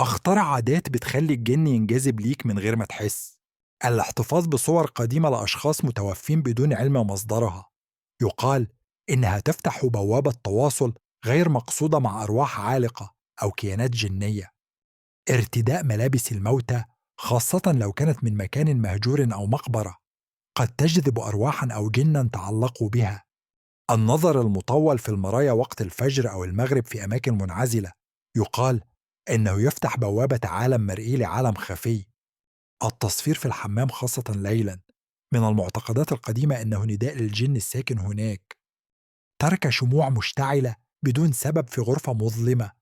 أخطر عادات بتخلي الجن ينجذب ليك من غير ما تحس. الاحتفاظ بصور قديمة لأشخاص متوفين بدون علم مصدرها. يقال إنها تفتح بوابة تواصل غير مقصودة مع أرواح عالقة أو كيانات جنية. ارتداء ملابس الموتى، خاصة لو كانت من مكان مهجور أو مقبرة، قد تجذب أرواحا أو جنا تعلقوا بها. النظر المطول في المرايا وقت الفجر أو المغرب في أماكن منعزلة، يقال إنه يفتح بوابة عالم مرئي لعالم خفي. التصفير في الحمام خاصة ليلا، من المعتقدات القديمة إنه نداء للجن الساكن هناك. ترك شموع مشتعلة بدون سبب في غرفة مظلمة،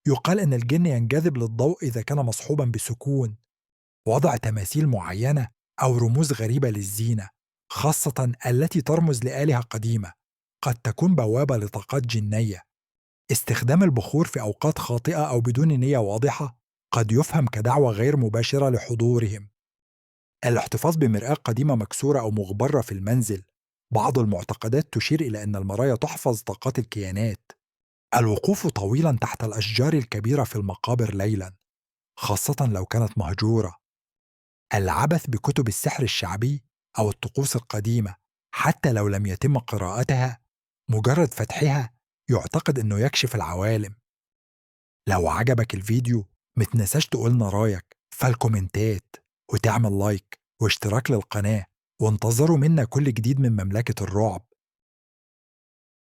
يقال إن الجن ينجذب للضوء إذا كان مصحوبا بسكون. وضع تماثيل معينة أو رموز غريبة للزينة، خاصة التي ترمز لآلهة قديمة، قد تكون بوابة لطاقات جنية. استخدام البخور في أوقات خاطئة أو بدون نية واضحة قد يفهم كدعوة غير مباشرة لحضورهم. الاحتفاظ بمرآة قديمة مكسورة أو مغبرة في المنزل، بعض المعتقدات تشير إلى أن المرايا تحفظ طاقات الكيانات. الوقوف طويلا تحت الأشجار الكبيرة في المقابر ليلا، خاصة لو كانت مهجورة. العبث بكتب السحر الشعبي أو الطقوس القديمة، حتى لو لم يتم قراءتها، مجرد فتحها يعتقد أنه يكشف العوالم. لو عجبك الفيديو متنساش تقولنا رايك في الكومنتات، وتعمل لايك واشتراك للقناة، وانتظروا منا كل جديد من مملكة الرعب.